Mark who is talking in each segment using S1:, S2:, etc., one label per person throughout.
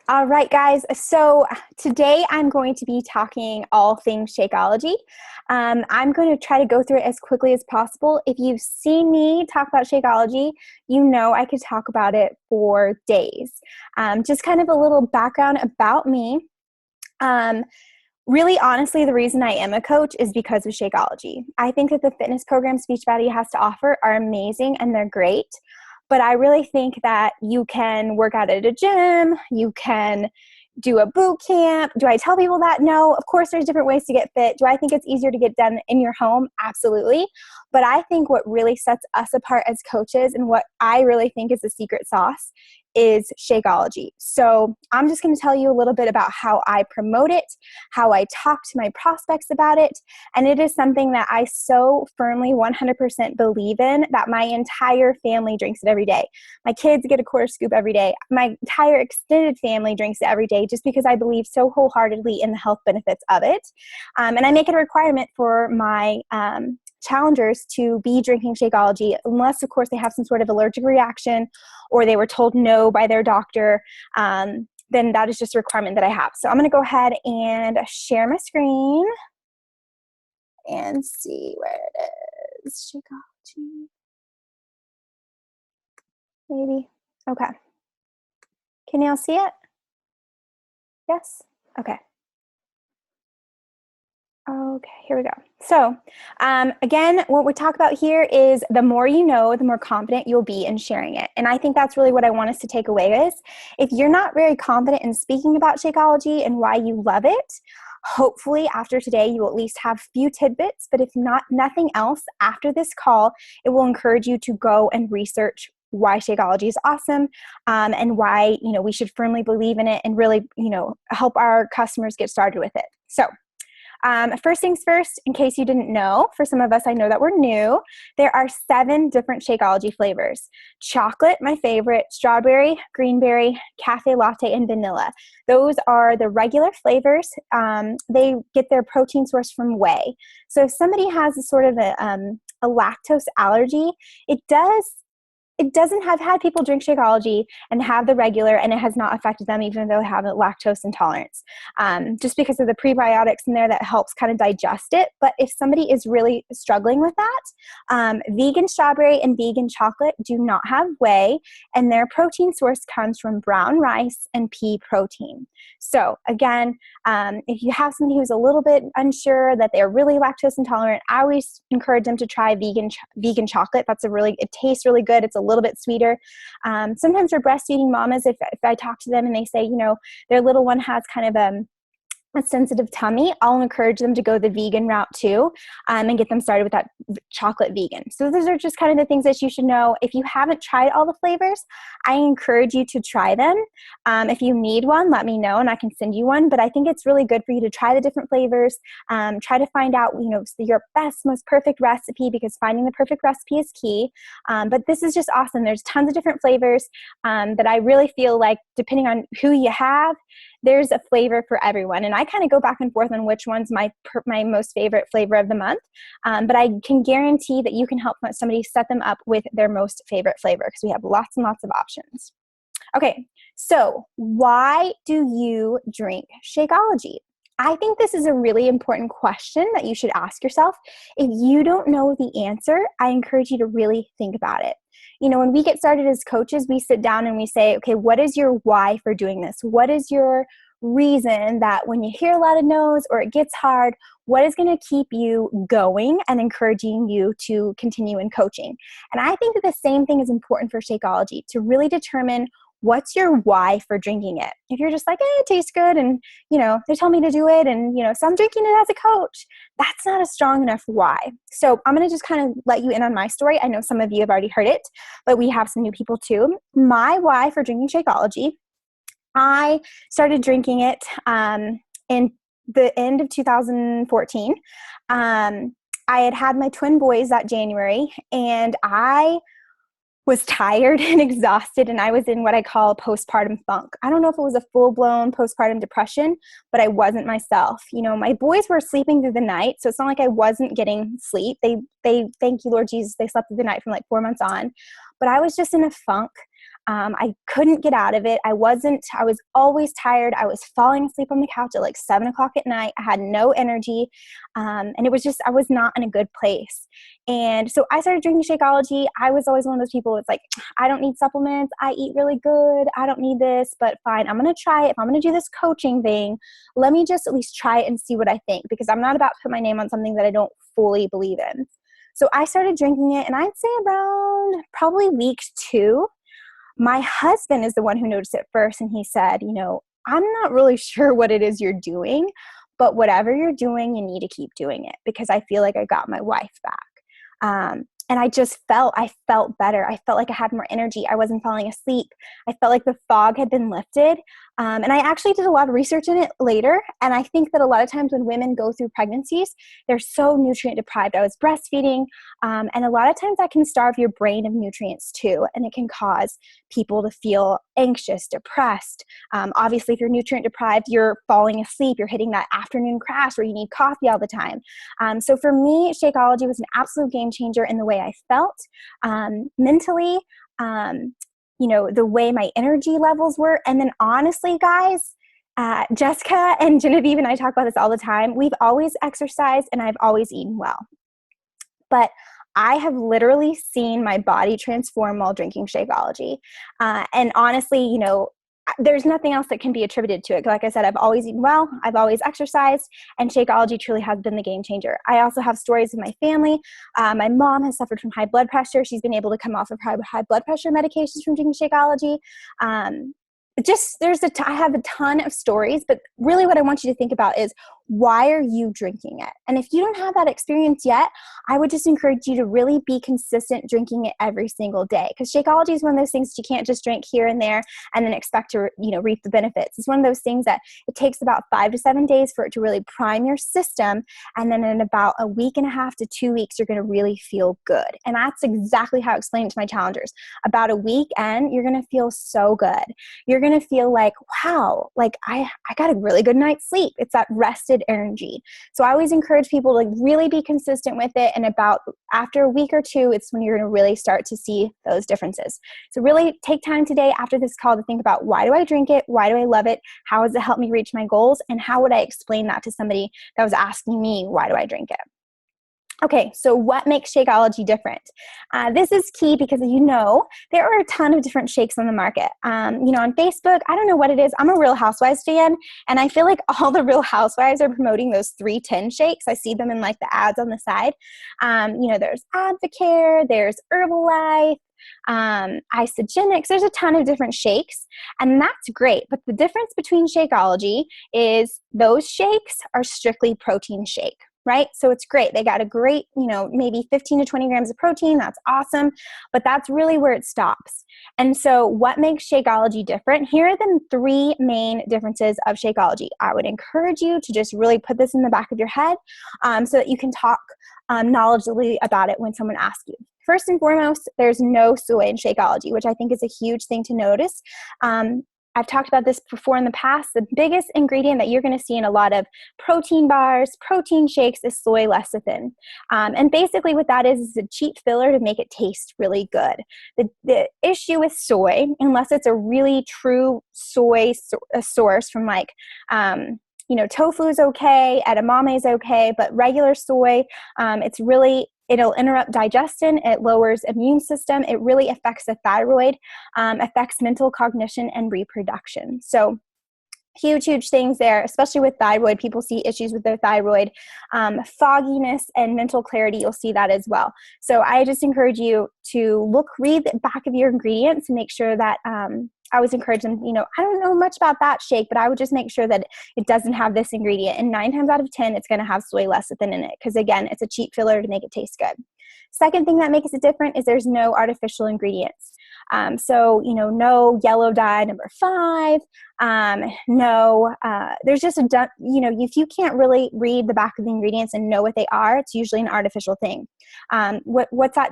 S1: All right, guys. So today I'm going to be talking all things Shakeology. I'm going to try to go through it as quickly as possible. If you've seen me talk about Shakeology, you know I could talk about it for days. Just kind of a little background about me. Really, honestly, the reason I am a coach is because of Shakeology. I think that the fitness programs Beachbody has to offer are amazing and they're great. But I really think that you can work out at a gym, you can do a boot camp. Do I tell people that? No. Of course, there's different ways to get fit. Do I think it's easier to get done in your home? Absolutely. But I think what really sets us apart as coaches and what I really think is the secret sauce is Shakeology. So I'm just going to tell you a little bit about how I promote it, how I talk to my prospects about it, and it is something that I so firmly 100% believe in that my entire family drinks it every day. My kids get a quarter scoop every day. My entire extended family drinks it every day just because I believe so wholeheartedly in the health benefits of it. And I make it a requirement for my challengers to be drinking Shakeology unless, of course, they have some sort of allergic reaction or they were told no by their doctor. Then that is just a requirement that I have. So I'm going to go ahead and share my screen and see where it is. Shakeology. Maybe. Okay. Can y'all see it? Yes? Okay. Okay, here we go. So again, what we talk about here is the more you know, the more confident you'll be in sharing it. And I think that's really what I want us to take away is if you're not very confident in speaking about Shakeology and why you love it, hopefully after today you will at least have a few tidbits, but if not, nothing else after this call, it will encourage you to go and research why Shakeology is awesome and why we should firmly believe in it and really help our customers get started with it. So first things first, in case you didn't know, for some of us, I know that we're new, there are 7 different Shakeology flavors. Chocolate, my favorite, strawberry, greenberry, cafe latte, and vanilla. Those are the regular flavors. They get their protein source from whey. So if somebody has a sort of a lactose allergy, it doesn't have had people drink Shakeology and have the regular, and it has not affected them even though they have a lactose intolerance, just because of the prebiotics in there that helps kind of digest it. But if somebody is really struggling with that, vegan strawberry and vegan chocolate do not have whey, and their protein source comes from brown rice and pea protein. So again, if you have somebody who's a little bit unsure that they're really lactose intolerant, I always encourage them to try vegan chocolate. It tastes really good. It's a little bit sweeter. Sometimes for breastfeeding mamas, if I talk to them and they say, their little one has kind of a sensitive tummy, I'll encourage them to go the vegan route too, and get them started with that chocolate vegan. So those are just kind of the things that you should know. If you haven't tried all the flavors, I encourage you to try them. If you need one, let me know and I can send you one. But I think it's really good for you to try the different flavors, try to find out, your best, most perfect recipe, because finding the perfect recipe is key. But this is just awesome. There's tons of different flavors that I really feel like, depending on who you have, there's a flavor for everyone. And I kind of go back and forth on which one's my most favorite flavor of the month. But I can guarantee that you can help somebody set them up with their most favorite flavor because we have lots and lots of options. Okay, so why do you drink Shakeology? I think this is a really important question that you should ask yourself. If you don't know the answer, I encourage you to really think about it. When we get started as coaches, we sit down and we say, okay, what is your why for doing this? What is your reason that when you hear a lot of no's or it gets hard, what is going to keep you going and encouraging you to continue in coaching? And I think that the same thing is important for Shakeology, to really determine what's your why for drinking it. If you're just like, it tastes good and, they tell me to do it and, so I'm drinking it as a coach, that's not a strong enough why. So I'm going to just kind of let you in on my story. I know some of you have already heard it, but we have some new people too. My why for drinking Shakeology, I started drinking it in the end of 2014. I had my twin boys that January, and I was tired and exhausted, and I was in what I call a postpartum funk. I don't know if it was a full-blown postpartum depression, but I wasn't myself. My boys were sleeping through the night, so it's not like I wasn't getting sleep. They thank you, Lord Jesus, they slept through the night from like 4 months on. But I was just in a funk. I couldn't get out of it. I was always tired. I was falling asleep on the couch at like 7 o'clock at night. I had no energy. And it was just, I was not in a good place. And so I started drinking Shakeology. I was always one of those people that's like, I don't need supplements. I eat really good. I don't need this, but fine. I'm going to try it. If I'm going to do this coaching thing, let me just at least try it and see what I think, because I'm not about to put my name on something that I don't fully believe in. So I started drinking it, and I'd say around probably week 2, my husband is the one who noticed it first. And he said, I'm not really sure what it is you're doing, but whatever you're doing, you need to keep doing it, because I feel like I got my wife back. And I felt better. I felt like I had more energy. I wasn't falling asleep. I felt like the fog had been lifted. And I actually did a lot of research in it later. And I think that a lot of times when women go through pregnancies, they're so nutrient deprived. I was breastfeeding. And a lot of times that can starve your brain of nutrients too. And it can cause people to feel anxious, depressed. Obviously, if you're nutrient deprived, you're falling asleep. You're hitting that afternoon crash where you need coffee all the time. So for me, Shakeology was an absolute game changer in the way I felt mentally, the way my energy levels were. And then honestly, guys, Jessica and Genevieve and I talk about this all the time. We've always exercised and I've always eaten well. But I have literally seen my body transform while drinking Shakeology. And honestly, there's nothing else that can be attributed to it. Like I said, I've always eaten well, I've always exercised, and Shakeology truly has been the game changer. I also have stories of my family. My mom has suffered from high blood pressure. She's been able to come off of high blood pressure medications from drinking Shakeology. I have a ton of stories, but really what I want you to think about is, why are you drinking it? And if you don't have that experience yet, I would just encourage you to really be consistent drinking it every single day. Because Shakeology is one of those things you can't just drink here and there and then expect to, reap the benefits. It's one of those things that it takes about 5 to 7 days for it to really prime your system. And then in about a week and a half to 2 weeks, you're going to really feel good. And that's exactly how I explain it to my challengers. About a week in, you're going to feel so good. You're going to feel like, wow, like I got a really good night's sleep. It's that rested energy. So I always encourage people to really be consistent with it. And about after a week or 2, it's when you're going to really start to see those differences. So really take time today after this call to think about, why do I drink it? Why do I love it? How has it helped me reach my goals? And how would I explain that to somebody that was asking me, why do I drink it? Okay, so what makes Shakeology different? This is key because, there are a ton of different shakes on the market. On Facebook, I don't know what it is. I'm a Real Housewives fan, and I feel like all the Real Housewives are promoting those 310 shakes. I see them in like the ads on the side. There's Advocare, there's Herbalife, Isogenics. There's a ton of different shakes, and that's great. But the difference between Shakeology is those shakes are strictly protein shake. Right? So it's great. They got a great, maybe 15 to 20 grams of protein. That's awesome. But that's really where it stops. And so what makes Shakeology different? Here are the 3 main differences of Shakeology. I would encourage you to just really put this in the back of your head so that you can talk knowledgeably about it when someone asks you. First and foremost, there's no soy in Shakeology, which I think is a huge thing to notice. I've talked about this before in the past. The biggest ingredient that you're going to see in a lot of protein bars, protein shakes is soy lecithin. And basically what that is a cheap filler to make it taste really good. The issue with soy, unless it's a really true soy source from tofu is okay, edamame is okay, but regular soy, it'll interrupt digestion, it lowers immune system, it really affects the thyroid, affects mental cognition and reproduction. So huge things there, especially with thyroid. People see issues with their thyroid, fogginess and mental clarity. You'll see that as well. So I just encourage you to read the back of your ingredients and make sure that, I always encourage them, I don't know much about that shake, but I would just make sure that it doesn't have this ingredient. And 9 times out of 10, it's going to have soy lecithin in it. Because again, it's a cheap filler to make it taste good. Second thing that makes it different is there's no artificial ingredients. No yellow dye number 5, there's just if you can't really read the back of the ingredients and know what they are, it's usually an artificial thing. What's that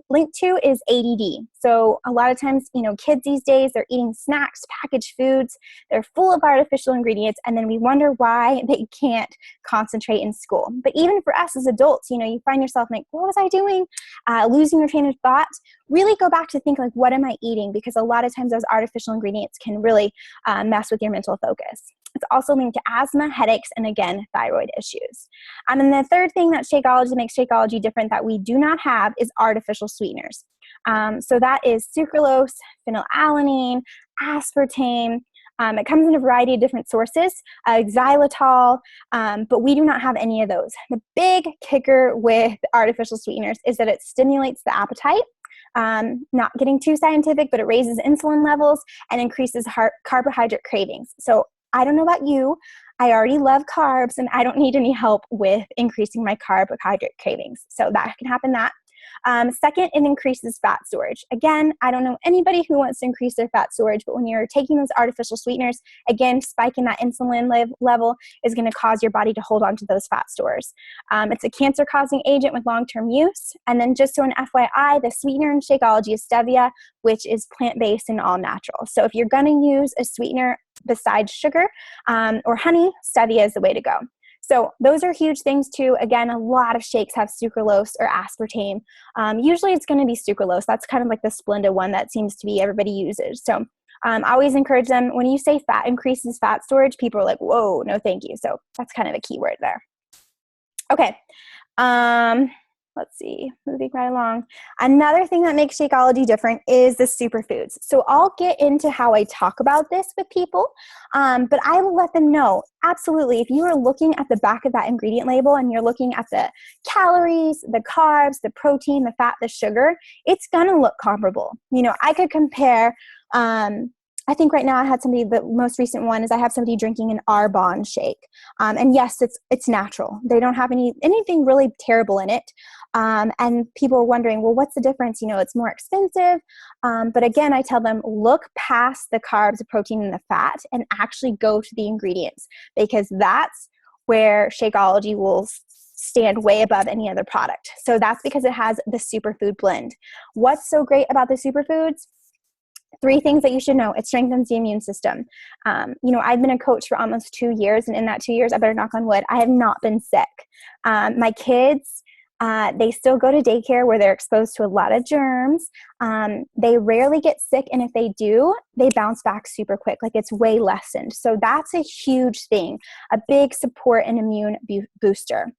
S1: linked to is ADD. So a lot of times, kids these days, they're eating snacks, packaged foods, they're full of artificial ingredients, and then we wonder why they can't concentrate in school. But even for us as adults, you find yourself like, what was I doing? Losing your train of thought. Really go back to think like, what am I eating? Because a lot of times those artificial ingredients can really mess with your mental focus. It's also linked to asthma, headaches, and again, thyroid issues. And then the third thing that Shakeology makes Shakeology different that we do not have is artificial sweeteners. So that is sucralose, phenylalanine, aspartame. It comes in a variety of different sources, xylitol, but we do not have any of those. The big kicker with artificial sweeteners is that it stimulates the appetite. Not getting too scientific, but it raises insulin levels and increases carbohydrate cravings. So I don't know about you, I already love carbs and I don't need any help with increasing my carbohydrate cravings. So that can happen that. Second, it increases fat storage. Again, I don't know anybody who wants to increase their fat storage, but when you're taking those artificial sweeteners, again, spiking that insulin level is going to cause your body to hold on to those fat stores. It's a cancer-causing agent with long-term use. And then just so an FYI, the sweetener in Shakeology is stevia, which is plant-based and all natural. So if you're going to use a sweetener besides sugar or honey, stevia is the way to go. So those are huge things too. Again, a lot of shakes have sucralose or aspartame. Usually it's going to be sucralose. That's kind of like the Splenda one that seems to be everybody uses. So I always encourage them, when you say fat increases fat storage, people are like, whoa, no thank you. So that's kind of a key word there. Okay. Let's see, moving right along. Another thing that makes Shakeology different is the superfoods. So I'll get into how I talk about this with people, but I will let them know, absolutely, if you are looking at the back of that ingredient label and you're looking at the calories, the carbs, the protein, the fat, the sugar, it's gonna look comparable. I could compare, I think right now I had somebody, the most recent one is I have somebody drinking an Arbonne shake. And yes, it's natural. They don't have anything really terrible in it. And people are wondering, well, what's the difference? It's more expensive. But again, I tell them, look past the carbs, the protein, and the fat and actually go to the ingredients, because that's where Shakeology will stand way above any other product. So that's because it has the superfood blend. What's so great about the superfoods? 3 things that you should know. It strengthens the immune system. I've been a coach for almost 2 years, and in that 2 years, I better knock on wood, I have not been sick. My kids, they still go to daycare where they're exposed to a lot of germs. They rarely get sick, and if they do, they bounce back super quick. Like, it's way lessened. So that's a huge thing, a big support and immune booster.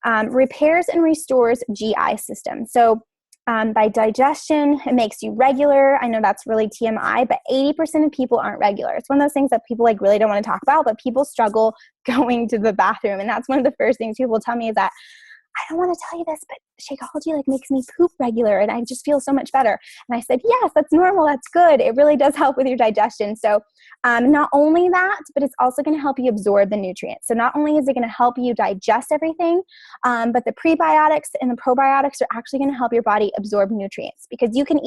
S1: Repairs and restores GI system. So by digestion, it makes you regular. I know that's really TMI, but 80% of people aren't regular. It's one of those things that people really don't want to talk about, but people struggle going to the bathroom. And that's one of the first things people tell me is that, I don't want to tell you this, but Shakeology makes me poop regular and I just feel so much better. And I said, yes, that's normal. That's good. It really does help with your digestion. So not only that, but it's also going to help you absorb the nutrients. So not only is it going to help you digest everything, but the prebiotics and the probiotics are actually going to help your body absorb nutrients, because you can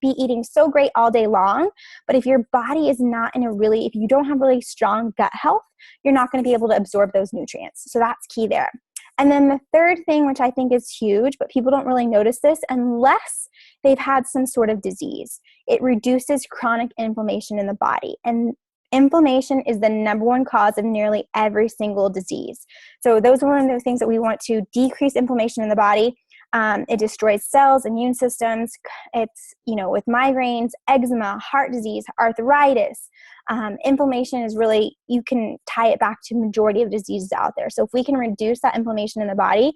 S1: be eating so great all day long, but if your body is not if you don't have really strong gut health, you're not going to be able to absorb those nutrients. So that's key there. And then the third thing, which I think is huge, but people don't really notice this unless they've had some sort of disease, it reduces chronic inflammation in the body. And inflammation is the number one cause of nearly every single disease. So those are one of the things that we want to decrease inflammation in the body. It destroys cells, immune systems. It's, with migraines, eczema, heart disease, arthritis. Inflammation is really, you can tie it back to majority of diseases out there. So if we can reduce that inflammation in the body,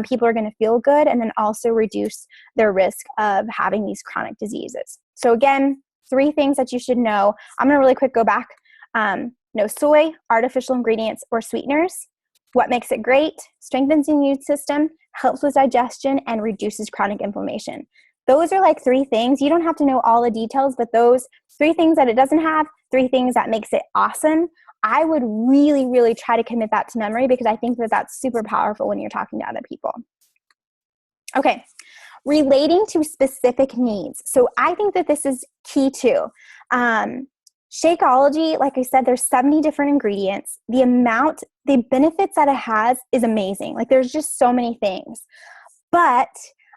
S1: people are going to feel good, and then also reduce their risk of having these chronic diseases. So again, 3 things that you should know. I'm going to really quick go back. No soy, artificial ingredients, or sweeteners. What makes it great? Strengthens the immune system, helps with digestion, and reduces chronic inflammation. Those are 3 things. You don't have to know all the details, but those 3 things that it doesn't have, 3 things that makes it awesome. I would really, really try to commit that to memory, because I think that that's super powerful when you're talking to other people. Okay, relating to specific needs. So I think that this is key too. Shakeology, like I said, there's 70 different ingredients. The benefits that it has is amazing. There's just so many things. But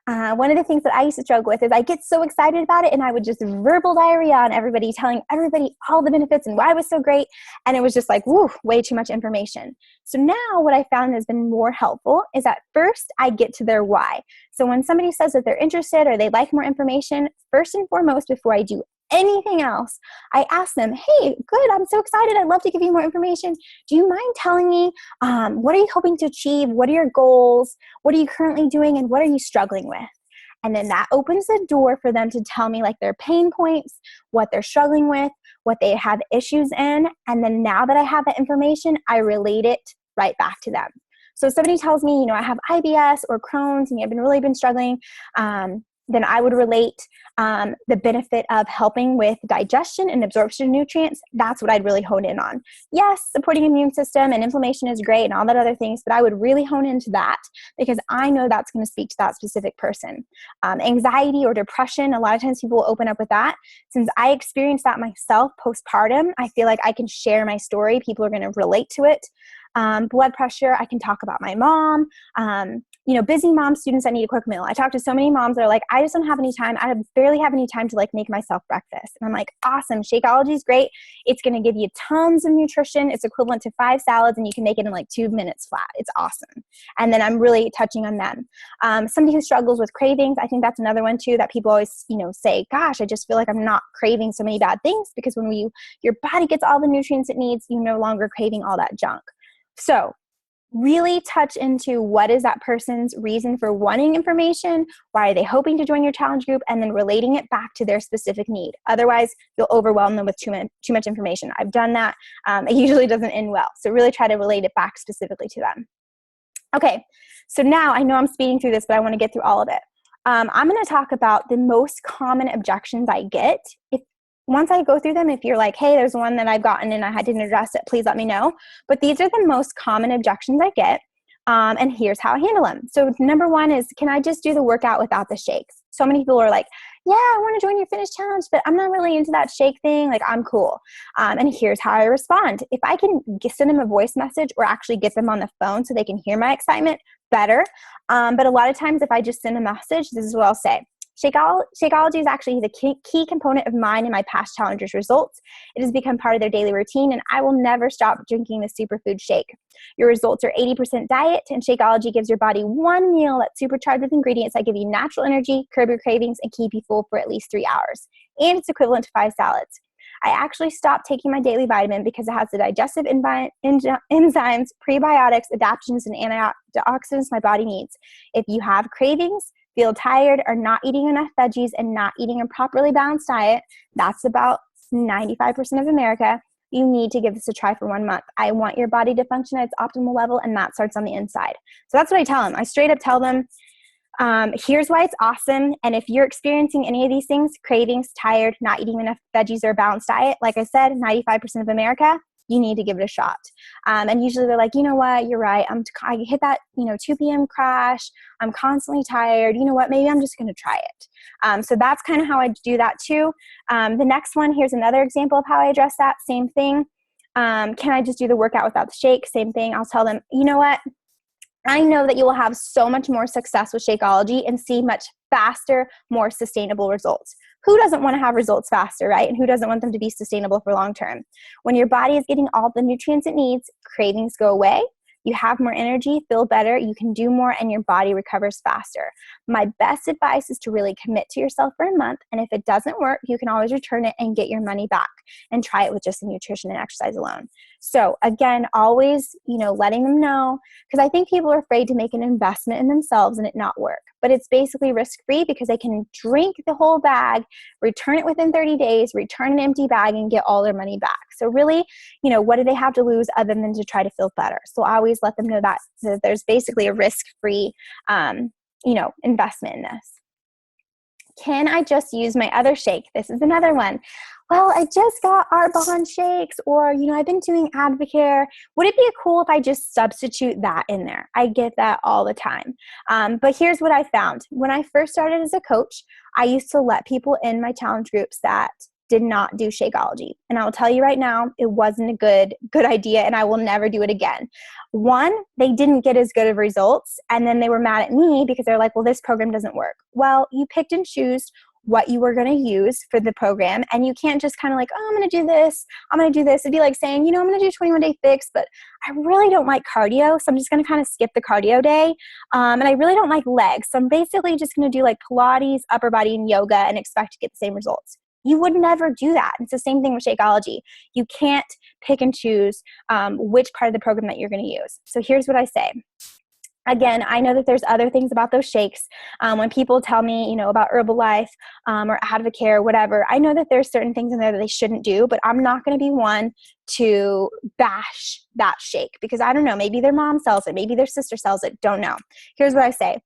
S1: One of the things that I used to struggle with is I get so excited about it and I would just verbal diarrhea on everybody, telling everybody all the benefits and why it was so great. And it was just like, woo, way too much information. So now what I found has been more helpful is at first I get to their why. So when somebody says that they're interested or they'd like more information, first and foremost, before I do anything else, I ask them, hey, good, I'm so excited. I'd love to give you more information. Do you mind telling me what are you hoping to achieve? What are your goals? What are you currently doing? And what are you struggling with? And then that opens the door for them to tell me like their pain points, what they're struggling with, what they have issues in. And then now that I have that information, I relate it right back to them. So if somebody tells me, I have IBS or Crohn's and I've really been struggling, then I would relate the benefit of helping with digestion and absorption of nutrients. That's what I'd really hone in on. Yes, supporting immune system and inflammation is great and all that other things, but I would really hone into that because I know that's going to speak to that specific person. Anxiety or depression, a lot of times people will open up with that. Since I experienced that myself postpartum, I feel like I can share my story. People are going to relate to it. Blood pressure, I can talk about my mom. Busy mom students that need a quick meal. I talk to so many moms that are like, I just don't have any time. I barely have any time to make myself breakfast. And I'm like, awesome. Shakeology is great. It's going to give you tons of nutrition. It's equivalent to 5 salads and you can make it in 2 minutes flat. It's awesome. And then I'm really touching on them. Somebody who struggles with cravings, I think that's another one too, that people always, say, gosh, I just feel like I'm not craving so many bad things, because when your body gets all the nutrients it needs, you're no longer craving all that junk. So really touch into what is that person's reason for wanting information, why are they hoping to join your challenge group, and then relating it back to their specific need. Otherwise, you'll overwhelm them with too much information. I've done that. It usually doesn't end well. So really try to relate it back specifically to them. Okay, so now I know I'm speeding through this, but I want to get through all of it. I'm going to talk about the most common objections I get. Once I go through them, if you're like, hey, there's one that I've gotten and I didn't address it, please let me know. But these are the most common objections I get, and here's how I handle them. So number one is, can I just do the workout without the shakes? So many people are like, yeah, I want to join your fitness challenge, but I'm not really into that shake thing. I'm cool. And here's how I respond. If I can send them a voice message or actually get them on the phone so they can hear my excitement, better. But a lot of times if I just send a message, this is what I'll say. Shakeology is actually the key component of mine and my past challengers' results. It has become part of their daily routine, and I will never stop drinking the superfood shake. Your results are 80% diet, and Shakeology gives your body one meal that's supercharged with ingredients that give you natural energy, curb your cravings, and keep you full for at least 3 hours. And it's equivalent to 5 salads. I actually stopped taking my daily vitamin because it has the digestive enzymes, prebiotics, adaptogens, and antioxidants my body needs. If you have cravings, feel tired, or not eating enough veggies, and not eating a properly balanced diet, that's about 95% of America, you need to give this a try for 1 month. I want your body to function at its optimal level, and that starts on the inside. So that's what I tell them. I straight up tell them, here's why it's awesome. And if you're experiencing any of these things, cravings, tired, not eating enough veggies or a balanced diet, like I said, 95% of America, you need to give it a shot. And usually they're like, you know what, you're right. I hit that, 2 p.m. crash. I'm constantly tired. You know what, maybe I'm just going to try it. So that's kind of how I do that too. The next one, here's another example of how I address that. Same thing. Can I just do the workout without the shake? Same thing. I'll tell them, you know what, I know that you will have so much more success with Shakeology and see much faster, more sustainable results. Who doesn't want to have results faster, right? And who doesn't want them to be sustainable for long term? When your body is getting all the nutrients it needs, cravings go away, you have more energy, feel better, you can do more, and your body recovers faster. My best advice is to really commit to yourself for a month, and if it doesn't work, you can always return it and get your money back and try it with just the nutrition and exercise alone. So again, always, letting them know, because I think people are afraid to make an investment in themselves and it not work. But it's basically risk-free because they can drink the whole bag, return it within 30 days, return an empty bag, and get all their money back. So really, what do they have to lose other than to try to feel better? So I always let them know that there's basically a risk-free, investment in this. Can I just use my other shake? This is another one. Well, I just got Arbonne shakes, or, I've been doing Advocare. Would it be cool if I just substitute that in there? I get that all the time. But here's what I found. When I first started as a coach, I used to let people in my challenge groups that did not do Shakeology. And I will tell you right now, it wasn't a good idea, and I will never do it again. One, they didn't get as good of results, and then they were mad at me because they're like, well, this program doesn't work. Well, you picked and chose what you were going to use for the program, and you can't just kind of like, oh, I'm going to do this, I'm going to do this. It'd be like saying, I'm going to do 21-day fix, but I really don't like cardio, so I'm just going to kind of skip the cardio day, and I really don't like legs, so I'm basically just going to do like Pilates, upper body, and yoga and expect to get the same results. You would never do that. It's the same thing with Shakeology. You can't pick and choose which part of the program that you're going to use. So here's what I say. Again, I know that there's other things about those shakes. When people tell me, about Herbalife or Advocare, whatever, I know that there's certain things in there that they shouldn't do, but I'm not going to be one to bash that shake because I don't know, maybe their mom sells it, maybe their sister sells it, don't know. Here's what I say.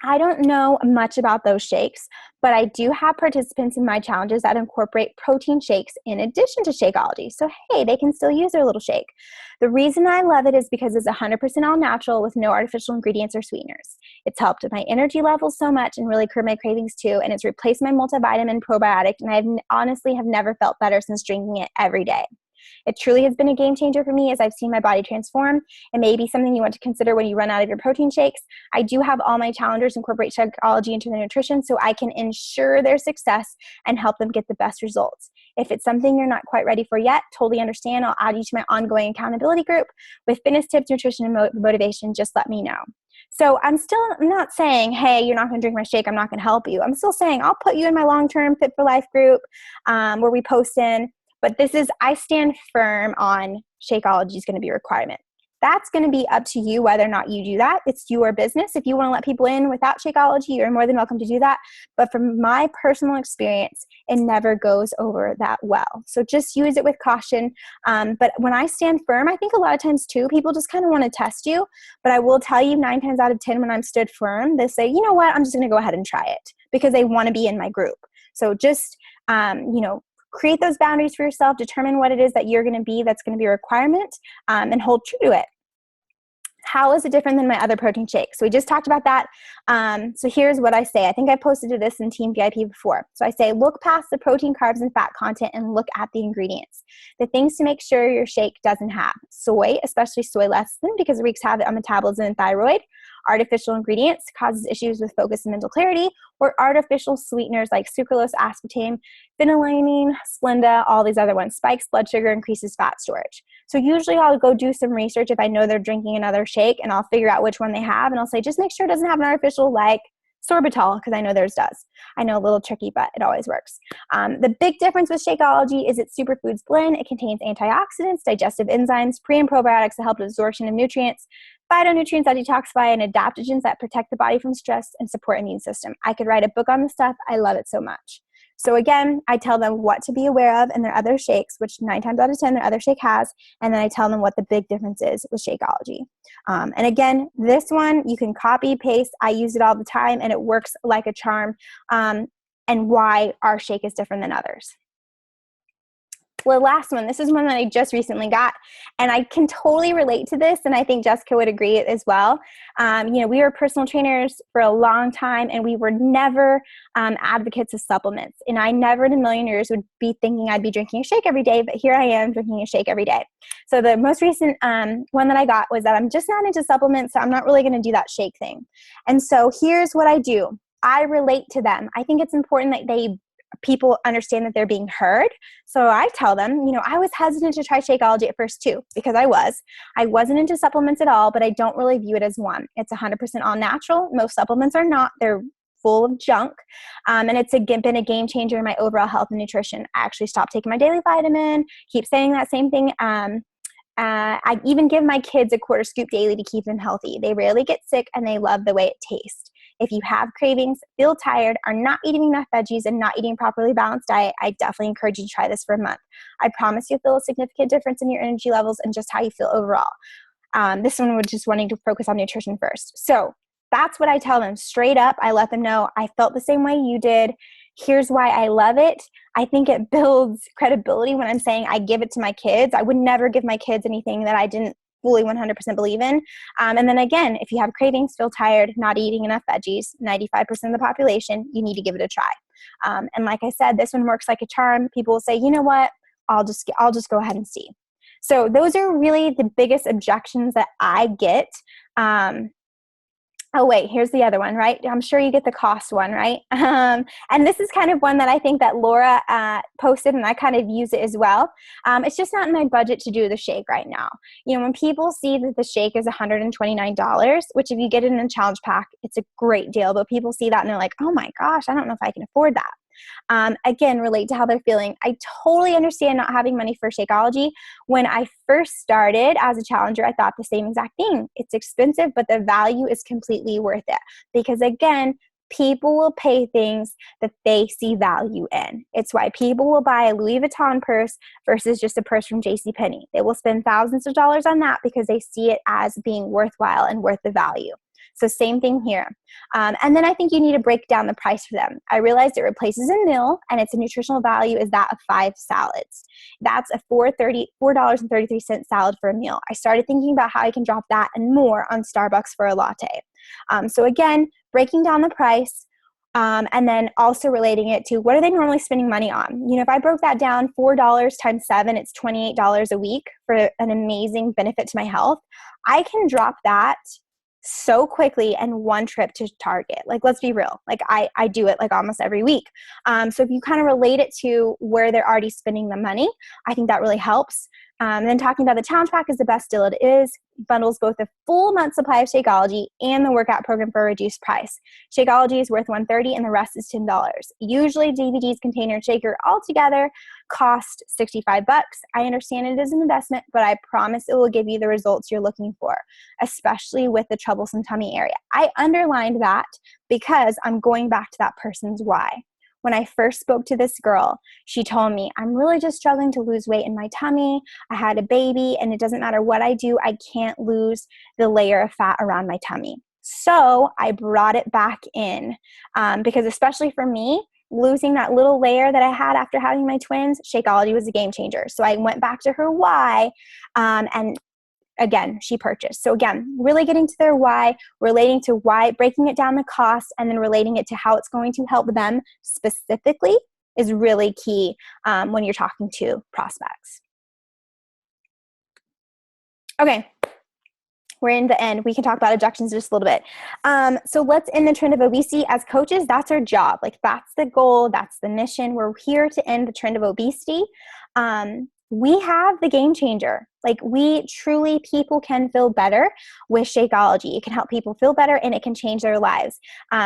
S1: I don't know much about those shakes, but I do have participants in my challenges that incorporate protein shakes in addition to Shakeology. So, hey, they can still use their little shake. The reason I love it is because it's 100% all natural with no artificial ingredients or sweeteners. It's helped with my energy levels so much and really curbed my cravings too, and it's replaced my multivitamin probiotic, and I honestly have never felt better since drinking it every day. It truly has been a game changer for me as I've seen my body transform, and maybe something you want to consider when you run out of your protein shakes. I do have all my challengers incorporate Shakeology into their nutrition so I can ensure their success and help them get the best results. If it's something you're not quite ready for yet, totally understand. I'll add you to my ongoing accountability group with fitness tips, nutrition, and motivation. Just let me know. So I'm not saying, hey, you're not going to drink my shake, I'm not going to help you. I'm still saying I'll put you in my long-term Fit for Life group where we post in. But I stand firm on Shakeology is going to be a requirement. That's going to be up to you whether or not you do that. It's your business. If you want to let people in without Shakeology, you're more than welcome to do that. But from my personal experience, it never goes over that well. So just use it with caution. But when I stand firm, I think a lot of times too, people just kind of want to test you. But I will tell you 9 times out of 10 when I'm stood firm, they say, you know what, I'm just going to go ahead and try it because they want to be in my group. So just, create those boundaries for yourself, determine what it is that you're going to be that's going to be a requirement, and hold true to it. How is it different than my other protein shakes? So we just talked about that. So here's what I say. I think I posted this in Team VIP before. So I say, look past the protein, carbs, and fat content and look at the ingredients. The things to make sure your shake doesn't have: soy, especially soy lecithin because it wreaks havoc on metabolism and thyroid; artificial ingredients, causes issues with focus and mental clarity; or artificial sweeteners like sucralose, aspartame, phenylalanine, Splenda, all these other ones; spikes blood sugar, increases fat storage. So usually I'll go do some research if I know they're drinking another shake, and I'll figure out which one they have, and I'll say, just make sure it doesn't have an artificial like sorbitol, because I know theirs does. I know, a little tricky, but it always works. The big difference with Shakeology is its superfoods blend. It contains antioxidants, digestive enzymes, pre and probiotics that help with absorption of nutrients, phytonutrients that detoxify, and adaptogens that protect the body from stress and support immune system. I could write a book on this stuff. I love it so much. So again, I tell them what to be aware of in their other shakes, which 9 times out of 10 their other shake has, and then I tell them what the big difference is with Shakeology. And again, this one you can copy, paste. I use it all the time, and it works like a charm, and why our shake is different than others. Well, last one, this is one that I just recently got, and I can totally relate to this, and I think Jessica would agree as well. We were personal trainers for a long time, and we were never advocates of supplements, and I never in a million years would be thinking I'd be drinking a shake every day, but here I am drinking a shake every day. So the most recent one that I got was that I'm just not into supplements, so I'm not really going to do that shake thing. And so here's what I do. I relate to them. I think it's important that people understand that they're being heard. So I tell them, I was hesitant to try Shakeology at first too, because I wasn't into supplements at all, but I don't really view it as one. It's 100% all natural. Most supplements are not. They're full of junk. And it's been a game changer in my overall health and nutrition. I actually stopped taking my daily vitamin, keep saying that same thing. I even give my kids a quarter scoop daily to keep them healthy. They rarely get sick, and they love the way it tastes. If you have cravings, feel tired, are not eating enough veggies, and not eating a properly balanced diet, I definitely encourage you to try this for a month. I promise you'll feel a significant difference in your energy levels and just how you feel overall. This one was just wanting to focus on nutrition first. So that's what I tell them straight up. I let them know I felt the same way you did. Here's why I love it. I think it builds credibility when I'm saying I give it to my kids. I would never give my kids anything that I didn't fully 100% believe in. And then again, if you have cravings, feel tired, not eating enough veggies, 95% of the population, you need to give it a try. And like I said, this one works like a charm. People will say, you know what, I'll just go ahead and see. So those are really the biggest objections that I get. Oh, wait, here's the other one, right? I'm sure you get the cost one, right? And this is kind of one that I think that Laura posted, and I kind of use it as well. It's just not in my budget to do the shake right now. You know, when people see that the shake is $129, which if you get it in a challenge pack, it's a great deal, but people see that and they're like, oh my gosh, I don't know if I can afford that. Again, relate to how they're feeling. I totally understand not having money for Shakeology. When I first started as a challenger, I thought the same exact thing. It's expensive, but the value is completely worth it. Because again, people will pay things that they see value in. It's why people will buy a Louis Vuitton purse versus just a purse from JCPenney. They will spend thousands of dollars on that because they see it as being worthwhile and worth the value. So same thing here. And then I think you need to break down the price for them. I realized it replaces a meal, and its nutritional value is that of 5 salads. That's a $4.33 salad for a meal. I started thinking about how I can drop that and more on Starbucks for a latte. So again, breaking down the price, and then also relating it to what are they normally spending money on? You know, if I broke that down, $4 times 7, it's $28 a week for an amazing benefit to my health. I can drop that so quickly and one trip to Target. Like, let's be real. Like I do it like almost every week. So if you kind of relate it to where they're already spending the money, I think that really helps. And then talking about the challenge pack is the best deal it is. Bundles both a full month supply of Shakeology and the workout program for a reduced price. Shakeology is worth $130 and the rest is $10. Usually DVDs, container, and shaker altogether cost $65. I understand it is an investment, but I promise it will give you the results you're looking for, especially with the troublesome tummy area. I underlined that because I'm going back to that person's why. When I first spoke to this girl, she told me, I'm really just struggling to lose weight in my tummy. I had a baby, and it doesn't matter what I do, I can't lose the layer of fat around my tummy. So I brought it back in because especially for me, losing that little layer that I had after having my twins, Shakeology was a game changer. So I went back to her why, and again, she purchased. So again, really getting to their why, relating to why, breaking it down the cost, and then relating it to how it's going to help them specifically is really key when you're talking to prospects. Okay, we're in the end. We can talk about objections just a little bit. So let's end the trend of obesity. As coaches, that's our job. Like, that's the goal. That's the mission. We're here to end the trend of obesity. We have the game changer. Like, we truly, people can feel better with Shakeology. It can help people feel better and it can change their lives.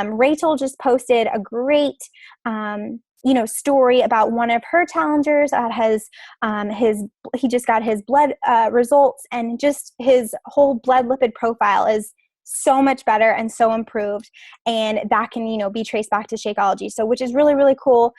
S1: Rachel just posted a great, story about one of her challengers that has he just got his blood results, and just his whole blood lipid profile is so much better and so improved, and that can be traced back to Shakeology, so which is really, really cool.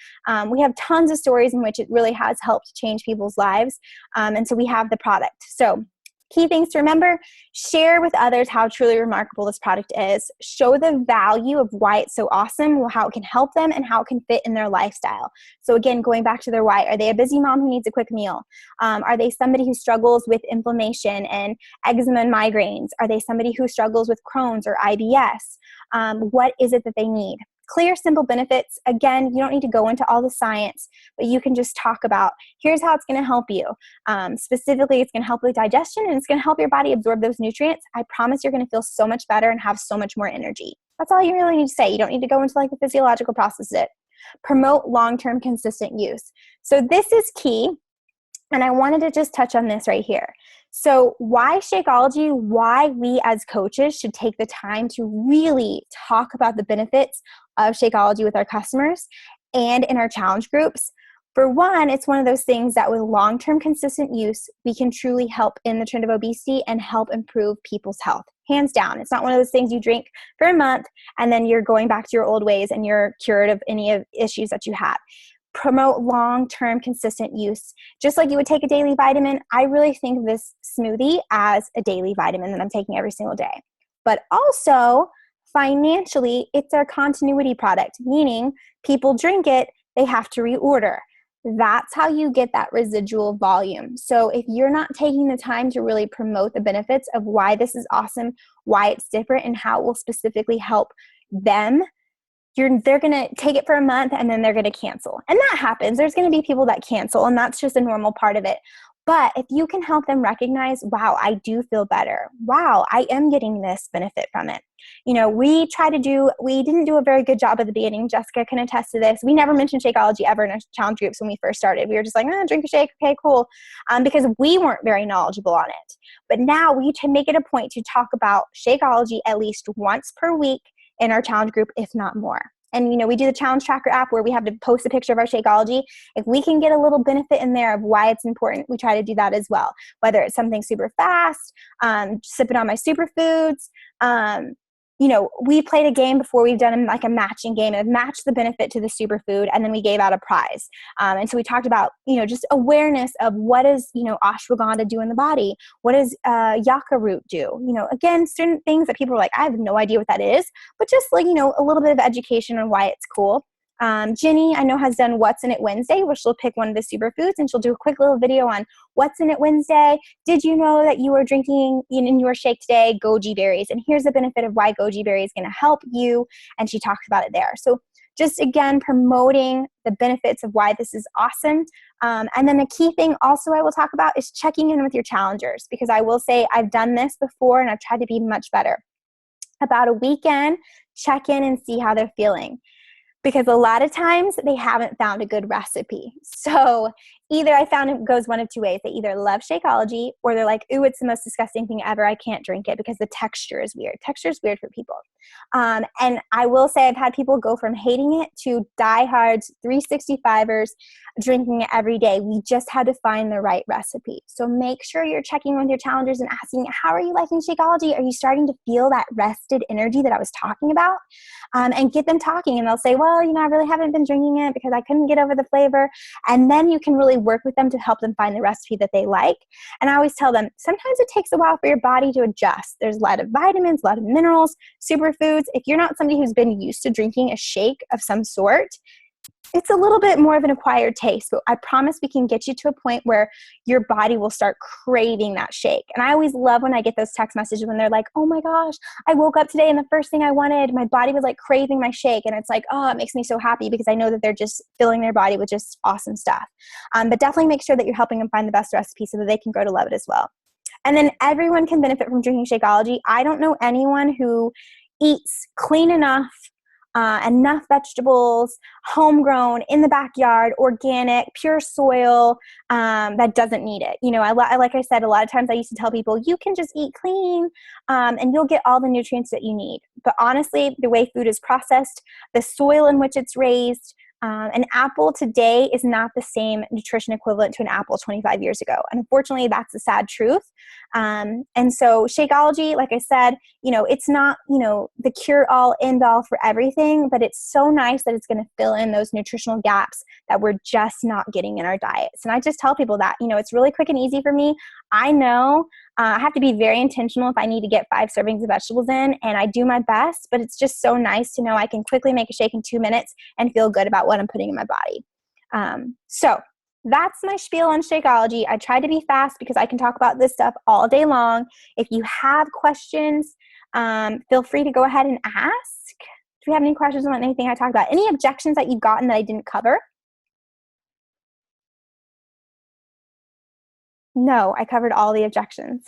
S1: We have tons of stories in which it really has helped change people's lives, and so we have the product. So key things to remember: share with others how truly remarkable this product is. Show the value of why it's so awesome, how it can help them, and how it can fit in their lifestyle. So again, going back to their why. Are they a busy mom who needs a quick meal? Are they somebody who struggles with inflammation and eczema and migraines? Are they somebody who struggles with Crohn's or IBS? What is it that they need? Clear, simple benefits. Again, you don't need to go into all the science, but you can just talk about, here's how it's going to help you. Specifically, it's going to help with digestion, and it's going to help your body absorb those nutrients. I promise you're going to feel so much better and have so much more energy. That's all you really need to say. You don't need to go into like the physiological process of it. Promote long-term consistent use. So this is key. And I wanted to just touch on this right here. So why Shakeology, why we as coaches should take the time to really talk about the benefits of Shakeology with our customers and in our challenge groups. For one, it's one of those things that with long-term consistent use, we can truly help in the trend of obesity and help improve people's health. Hands down. It's not one of those things you drink for a month and then you're going back to your old ways and you're cured of any of issues that you had. Promote long-term consistent use. Just like you would take a daily vitamin, I really think of this smoothie as a daily vitamin that I'm taking every single day. But also, financially, it's our continuity product, meaning people drink it, they have to reorder. That's how you get that residual volume. So if you're not taking the time to really promote the benefits of why this is awesome, why it's different, and how it will specifically help them they're going to take it for a month and then they're going to cancel. And that happens. There's going to be people that cancel, and that's just a normal part of it. But if you can help them recognize, wow, I do feel better. Wow, I am getting this benefit from it. We didn't do a very good job at the beginning. Jessica can attest to this. We never mentioned Shakeology ever in our challenge groups when we first started. We were just like, drink a shake. Okay, cool. Because we weren't very knowledgeable on it. But now we make it a point to talk about Shakeology at least once per week in our challenge group, if not more. And, we do the challenge tracker app where we have to post a picture of our Shakeology. If we can get a little benefit in there of why it's important, we try to do that as well. Whether it's something super fast, sipping on my superfoods, we played a game before. We've done like a matching game and matched the benefit to the superfood, and then we gave out a prize. And so we talked about, just awareness of what does, ashwagandha do in the body? What does yucca root do? Again, certain things that people are like, I have no idea what that is, but just like, a little bit of education on why it's cool. Jenny, I know, has done What's in It Wednesday, where she'll pick one of the superfoods and she'll do a quick little video on What's in It Wednesday. Did you know that you were drinking in your shake today goji berries? And here's the benefit of why goji berry is going to help you. And she talks about it there. So just, again, promoting the benefits of why this is awesome. And then the key thing also I will talk about is checking in with your challengers, because I will say I've done this before and I've tried to be much better. About a weekend, check in and see how they're feeling. Because a lot of times they haven't found a good recipe. So either I found it goes one of two ways. They either love Shakeology, or they're like, ooh, it's the most disgusting thing ever. I can't drink it because the texture is weird. Texture is weird for people. And I will say I've had people go from hating it to diehards, 365ers, drinking it every day. We just had to find the right recipe. So make sure you're checking with your challengers and asking, how are you liking Shakeology? Are you starting to feel that rested energy that I was talking about? And get them talking, and they'll say, well, I really haven't been drinking it because I couldn't get over the flavor. And then you can really work with them to help them find the recipe that they like. And I always tell them, sometimes it takes a while for your body to adjust. There's a lot of vitamins, a lot of minerals, superfoods. If you're not somebody who's been used to drinking a shake of some sort, it's a little bit more of an acquired taste, but I promise we can get you to a point where your body will start craving that shake. And I always love when I get those text messages when they're like, oh my gosh, I woke up today and the first thing I wanted, my body was like craving my shake. And it's like, oh, it makes me so happy because I know that they're just filling their body with just awesome stuff. But definitely make sure that you're helping them find the best recipe so that they can grow to love it as well. And then everyone can benefit from drinking Shakeology. I don't know anyone who eats clean enough, enough vegetables, homegrown, in the backyard, organic, pure soil, that doesn't need it. Like I said, a lot of times I used to tell people, you can just eat clean, and you'll get all the nutrients that you need. But honestly, the way food is processed, the soil in which it's raised, an apple today is not the same nutrition equivalent to an apple 25 years ago. And unfortunately, that's the sad truth. And so Shakeology, like I said, it's not, the cure-all, end-all for everything, but it's so nice that it's going to fill in those nutritional gaps that we're just not getting in our diets. And I just tell people that, it's really quick and easy for me. I know I have to be very intentional if I need to get 5 servings of vegetables in, and I do my best, but it's just so nice to know I can quickly make a shake in 2 minutes and feel good about what I'm putting in my body. So that's my spiel on Shakeology. I tried to be fast because I can talk about this stuff all day long. If you have questions, feel free to go ahead and ask. Do you have any questions on anything I talked about? Any objections that you've gotten that I didn't cover? No, I covered all the objections.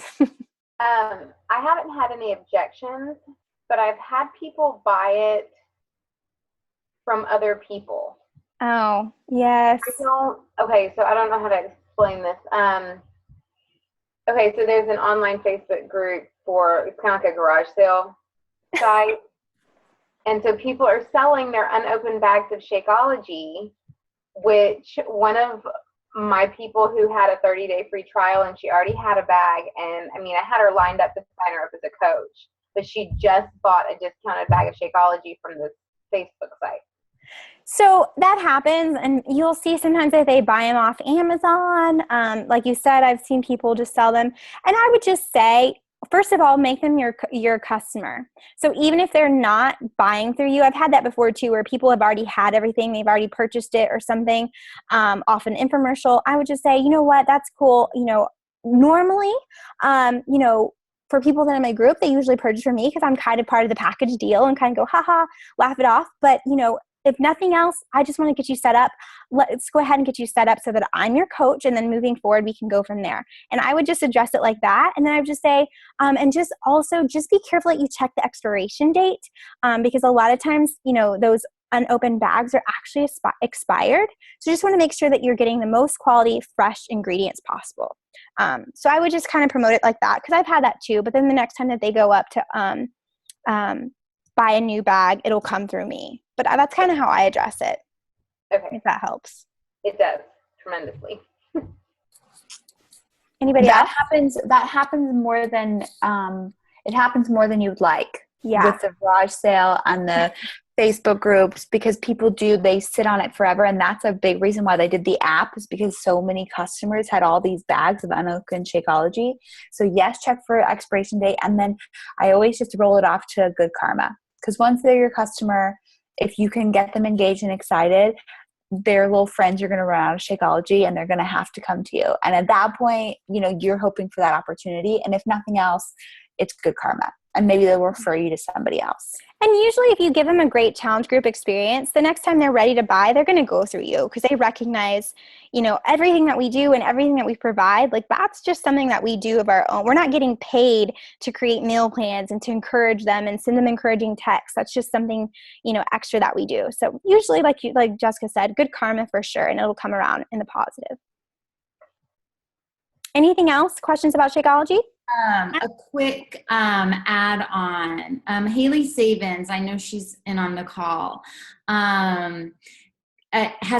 S2: I haven't had any objections, but I've had people buy it from other people.
S1: Oh, yes.
S2: Okay, so I don't know how to explain this. Okay, so there's an online Facebook group it's kind of like a garage sale site. And so people are selling their unopened bags of Shakeology, which one of my people who had a 30-day free trial, and she already had a bag, and I had her lined up to sign her up as a coach, but she just bought a discounted bag of Shakeology from this Facebook site.
S1: So that happens, and you'll see sometimes that they buy them off Amazon. Like you said, I've seen people just sell them. And I would just say, first of all, make them your customer. So even if they're not buying through you, I've had that before too, where people have already had everything, they've already purchased it or something off an infomercial. I would just say, you know what, that's cool. Normally, for people that are in my group, they usually purchase from me because I'm kind of part of the package deal and kind of go, haha, laugh it off. But, if nothing else, I just want to get you set up. Let's go ahead and get you set up so that I'm your coach. And then moving forward, we can go from there. And I would just address it like that. And then I would just say, and just also just be careful that you check the expiration date, because a lot of times, those unopened bags are actually expired. So just want to make sure that you're getting the most quality, fresh ingredients possible. So I would just kind of promote it like that, because I've had that too. But then the next time that they go up to buy a new bag, it'll come through me. But that's kind of how I address it.
S2: Okay.
S1: If that helps.
S2: It does tremendously.
S1: Anybody else?
S3: That happens more than it happens more than you'd like.
S1: Yeah.
S3: With the garage sale and the Facebook groups, because people they sit on it forever. And that's a big reason why they did the app, is because so many customers had all these bags of unopened Shakeology. So yes, check for expiration date. And then I always just roll it off to good karma, because once they're your customer, if you can get them engaged and excited, their little friends are going to run out of Shakeology and they're going to have to come to you. And at that point, you're hoping for that opportunity. And if nothing else, it's good karma. And maybe they'll refer you to somebody else.
S1: And usually if you give them a great challenge group experience, the next time they're ready to buy, they're going to go through you, because they recognize, everything that we do and everything that we provide. Like, that's just something that we do of our own. We're not getting paid to create meal plans and to encourage them and send them encouraging texts. That's just something, extra that we do. So usually, like Jessica said, good karma for sure, and it'll come around in the positive. Anything else? Questions about Shakeology?
S4: A quick add-on. Haley Savins, I know she's in on the call, has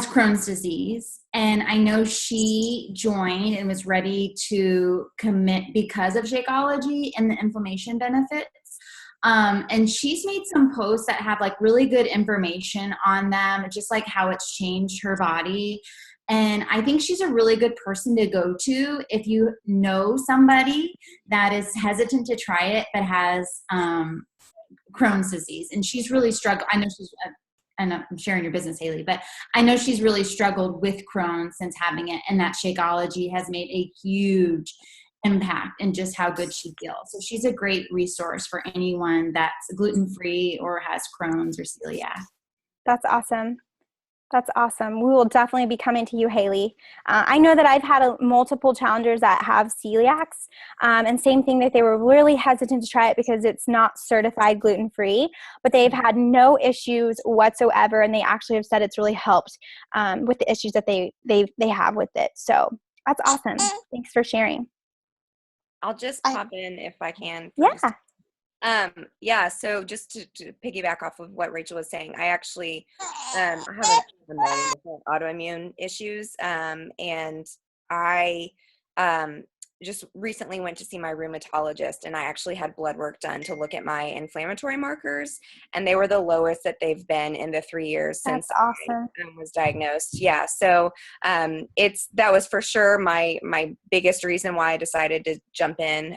S4: Crohn's disease. And I know she joined and was ready to commit because of Shakeology and the inflammation benefits. And she's made some posts that have like really good information on them, just like how it's changed her body. And I think she's a really good person to go to if you know somebody that is hesitant to try it but has Crohn's disease. And she's really struggled. I know and I'm sharing your business, Haley, but I know she's really struggled with Crohn's since having it. And that Shakeology has made a huge impact in just how good she feels. So she's a great resource for anyone that's gluten-free or has Crohn's or celiac.
S1: That's awesome. That's awesome. We will definitely be coming to you, Haley. I know that I've had multiple challengers that have celiacs, and same thing, that they were really hesitant to try it because it's not certified gluten-free, but they've had no issues whatsoever, and they actually have said it's really helped with the issues that they have with it. So that's awesome. Thanks for sharing.
S5: I'll just pop in if I can.
S1: Yeah.
S5: So just to piggyback off of what Rachel was saying, I actually I have a million different autoimmune issues, and I just recently went to see my rheumatologist, and I actually had blood work done to look at my inflammatory markers, and they were the lowest that they've been in the 3 years since
S1: awesome.
S5: I was diagnosed. Yeah, so that was for sure my biggest reason why I decided to jump in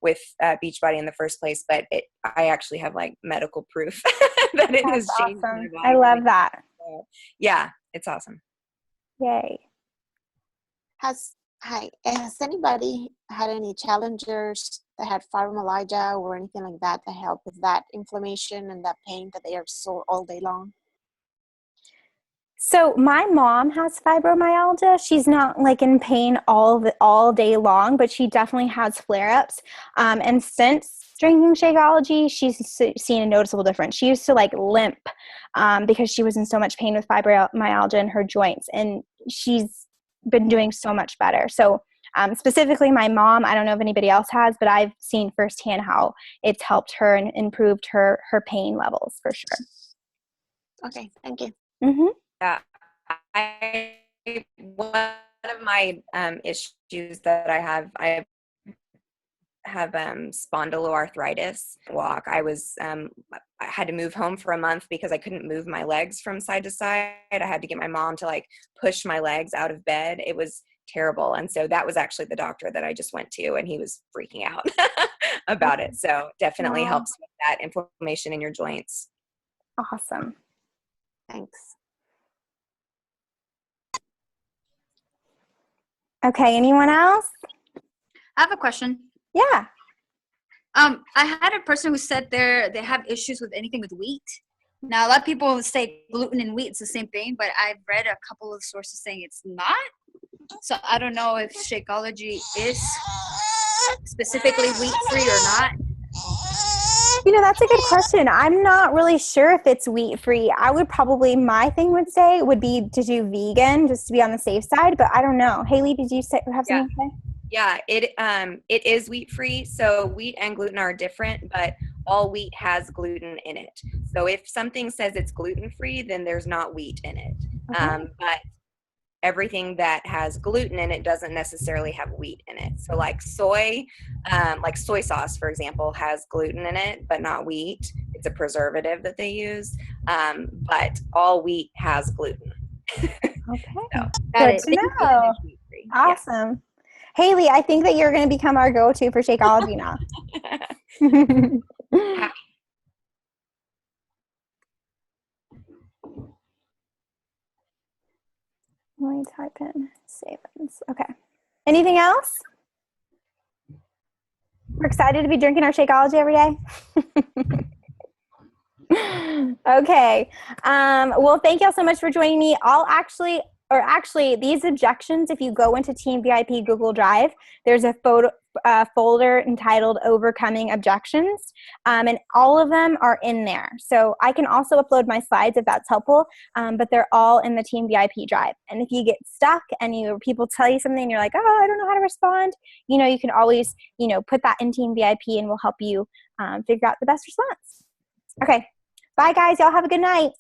S5: with Beachbody in the first place. But I actually have like medical proof that it has changed my body.
S1: I love that.
S5: So, yeah, it's awesome.
S1: Yay.
S6: Has anybody had any challengers that had fibromyalgia or anything like that to help with that inflammation and that pain that they are sore all day long?
S1: So my mom has fibromyalgia. She's not like in pain all day long, but she definitely has flare-ups. And since drinking Shakeology, she's seen a noticeable difference. She used to like limp because she was in so much pain with fibromyalgia in her joints, and she's been doing so much better. So specifically my mom, I don't know if anybody else has, but I've seen firsthand how it's helped her and improved her pain levels for sure.
S6: Okay, thank you.
S1: Mm-hmm.
S5: Yeah, one of my issues that I have spondyloarthritis. I had to move home for a month because I couldn't move my legs from side to side. I had to get my mom to like push my legs out of bed. It was terrible. And so that was actually the doctor that I just went to, and he was freaking out about it. So definitely helps with that inflammation in your joints.
S1: Awesome.
S6: Thanks.
S1: Okay, anyone else?
S7: I have a question.
S1: Yeah.
S7: I had a person who said they have issues with anything with wheat. Now, a lot of people say gluten and wheat is the same thing, but I've read a couple of sources saying it's not. So I don't know if Shakeology is specifically wheat-free or not.
S1: That's a good question. I'm not really sure if it's wheat-free. I would probably, my thing would be to do vegan, just to be on the safe side, but I don't know. Haley, did you have something to say?
S5: Yeah, it is wheat free. So wheat and gluten are different, but all wheat has gluten in it. So if something says it's gluten free, then there's not wheat in it.
S1: Okay.
S5: But everything that has gluten in it doesn't necessarily have wheat in it. So like soy sauce, for example, has gluten in it, but not wheat. It's a preservative that they use. But all wheat has gluten.
S1: Okay.
S5: So,
S1: Good to know. Awesome. Yeah. Haley, I think that you're going to become our go-to for Shakeology now.
S5: Happy.
S1: Let me type in Savings. Okay. Anything else? We're excited to be drinking our Shakeology every day. Okay. Well, thank y'all so much for joining me. Actually, these objections, if you go into Team VIP Google Drive, there's a folder entitled Overcoming Objections, and all of them are in there. So I can also upload my slides if that's helpful, but they're all in the Team VIP Drive. And if you get stuck and people tell you something and you're like, oh, I don't know how to respond, you can always, put that in Team VIP and we'll help you figure out the best response. Okay. Bye, guys. Y'all have a good night.